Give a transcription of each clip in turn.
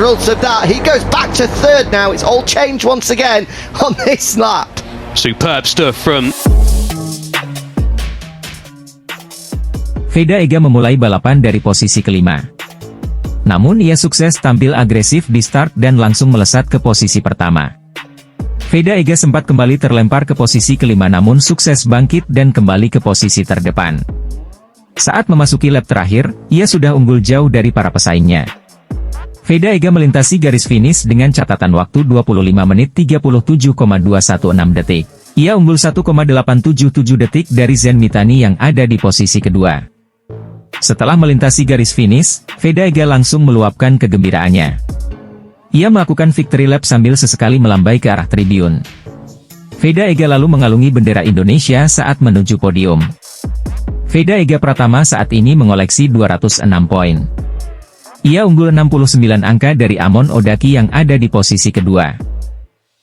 Results of that, he goes back to third now. It's all changed once again on this lap. Superb stuff from Veda Ega memulai balapan dari posisi kelima. Namun ia sukses tampil agresif di start dan langsung melesat ke posisi pertama. Veda Ega sempat kembali terlempar ke posisi kelima namun sukses bangkit dan kembali ke posisi terdepan. Saat memasuki lap terakhir, ia sudah unggul jauh dari para pesaingnya. Veda Ega melintasi garis finish dengan catatan waktu 25 menit 37,216 detik. Ia unggul 1,877 detik dari Zen Mitani yang ada di posisi kedua. Setelah melintasi garis finish, Veda Ega langsung meluapkan kegembiraannya. Ia melakukan victory lap sambil sesekali melambai ke arah tribun. Veda Ega lalu mengalungi bendera Indonesia saat menuju podium. Veda Ega Pratama saat ini mengoleksi 206 poin. Ia unggul 69 angka dari Amon Odaki yang ada di posisi kedua.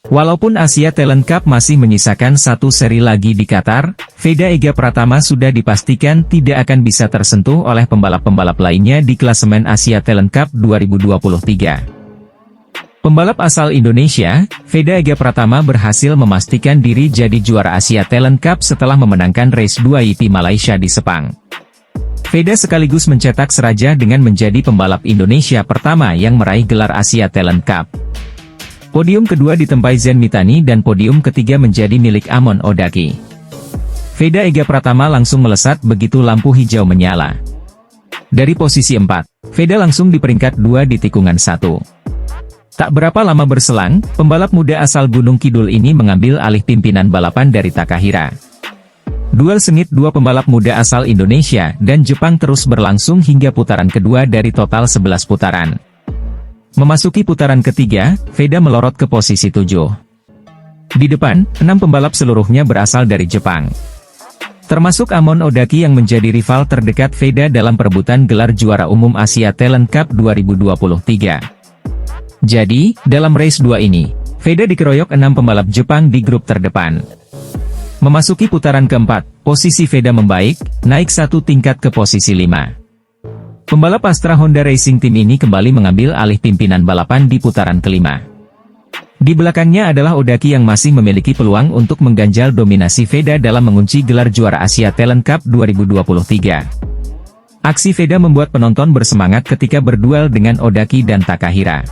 Walaupun Asia Talent Cup masih menyisakan satu seri lagi di Qatar, Veda Ega Pratama sudah dipastikan tidak akan bisa tersentuh oleh pembalap-pembalap lainnya di klasemen Asia Talent Cup 2023. Pembalap asal Indonesia, Veda Ega Pratama berhasil memastikan diri jadi juara Asia Talent Cup setelah memenangkan race 2 IP Malaysia di Sepang. Veda sekaligus mencetak sejarah dengan menjadi pembalap Indonesia pertama yang meraih gelar Asia Talent Cup. Podium kedua ditempai Zen Mitani dan podium ketiga menjadi milik Amon Odaki. Veda Ega Pratama langsung melesat begitu lampu hijau menyala. Dari posisi 4, Veda langsung di peringkat 2 di tikungan 1. Tak berapa lama berselang, pembalap muda asal Gunung Kidul ini mengambil alih pimpinan balapan dari Takahira. Duel sengit dua pembalap muda asal Indonesia dan Jepang terus berlangsung hingga putaran kedua dari total 11 putaran. Memasuki putaran ketiga, Veda melorot ke posisi 7. Di depan, 6 pembalap seluruhnya berasal dari Jepang. Termasuk Amon Odaki yang menjadi rival terdekat Veda dalam perebutan gelar juara umum Asia Talent Cup 2023. Jadi, dalam race 2 ini, Veda dikeroyok 6 pembalap Jepang di grup terdepan. Memasuki putaran keempat, posisi Veda membaik, naik satu tingkat ke posisi 5. Pembalap Astra Honda Racing Team ini kembali mengambil alih pimpinan balapan di putaran kelima. Di belakangnya adalah Odaki yang masih memiliki peluang untuk mengganjal dominasi Veda dalam mengunci gelar juara Asia Talent Cup 2023. Aksi Veda membuat penonton bersemangat ketika berduel dengan Odaki dan Takahira.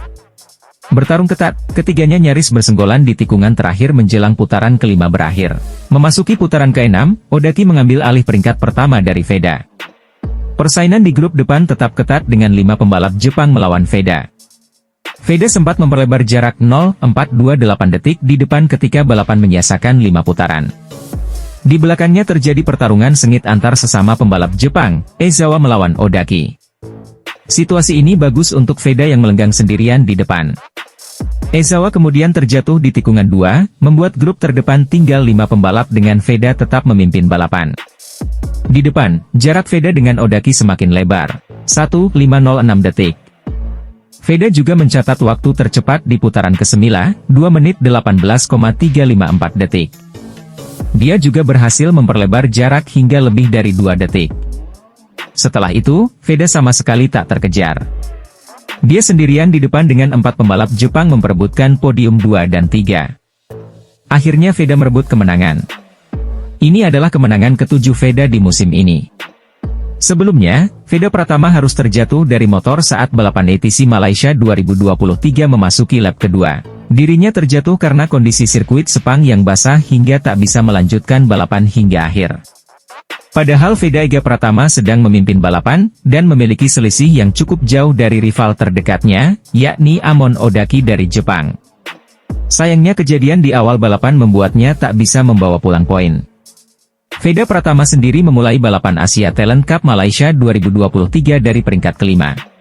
Bertarung ketat, ketiganya nyaris bersenggolan di tikungan terakhir menjelang putaran kelima berakhir. Memasuki putaran ke-6, Odaki mengambil alih peringkat pertama dari Veda. Persaingan di grup depan tetap ketat dengan 5 pembalap Jepang melawan Veda. Veda sempat memperlebar jarak 0,428 detik di depan ketika balapan menyisakan 5 putaran. Di belakangnya terjadi pertarungan sengit antar sesama pembalap Jepang, Ezawa melawan Odaki. Situasi ini bagus untuk Veda yang melenggang sendirian di depan. Ezawa kemudian terjatuh di tikungan 2, membuat grup terdepan tinggal 5 pembalap dengan Veda tetap memimpin balapan. Di depan, jarak Veda dengan Odaki semakin lebar, 1:506 detik. Veda juga mencatat waktu tercepat di putaran ke-9, 2 menit 18,354 detik. Dia juga berhasil memperlebar jarak hingga lebih dari 2 detik. Setelah itu, Veda sama sekali tak terkejar. Dia sendirian di depan dengan 4 pembalap Jepang memperebutkan podium 2 dan 3. Akhirnya Veda merebut kemenangan. Ini adalah kemenangan ke-7 Veda di musim ini. Sebelumnya, Veda Pratama harus terjatuh dari motor saat balapan ATC Malaysia 2023 memasuki lap kedua. Dirinya terjatuh karena kondisi sirkuit Sepang yang basah hingga tak bisa melanjutkan balapan hingga akhir. Padahal Veda Ega Pratama sedang memimpin balapan, dan memiliki selisih yang cukup jauh dari rival terdekatnya, yakni Amon Odaki dari Jepang. Sayangnya kejadian di awal balapan membuatnya tak bisa membawa pulang poin. Veda Pratama sendiri memulai balapan Asia Talent Cup Malaysia 2023 dari peringkat kelima.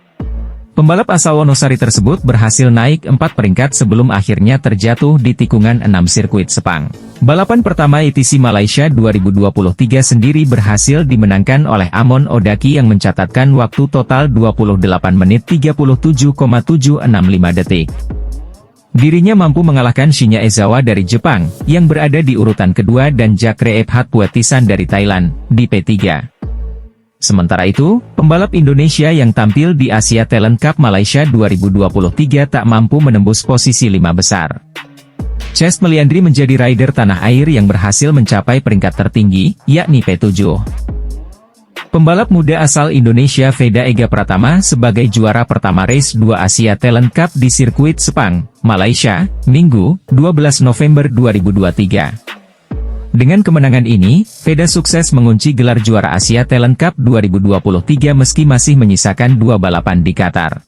Pembalap asal Wonosari tersebut berhasil naik 4 peringkat sebelum akhirnya terjatuh di tikungan 6 sirkuit Sepang. Balapan pertama ATC Malaysia 2023 sendiri berhasil dimenangkan oleh Amon Odaki yang mencatatkan waktu total 28 menit 37,765 detik. Dirinya mampu mengalahkan Shinya Ezawa dari Jepang, yang berada di urutan kedua dan Jakre Ephat Puetisan dari Thailand, di P3. Sementara itu, pembalap Indonesia yang tampil di Asia Talent Cup Malaysia 2023 tak mampu menembus posisi 5 besar. Chest Meliandri menjadi rider tanah air yang berhasil mencapai peringkat tertinggi, yakni P7. Pembalap muda asal Indonesia Veda Ega Pratama sebagai juara pertama race 2 Asia Talent Cup di sirkuit Sepang, Malaysia, Minggu, 12 November 2023. Dengan kemenangan ini, Veda sukses mengunci gelar juara Asia Talent Cup 2023 meski masih menyisakan 2 balapan di Qatar.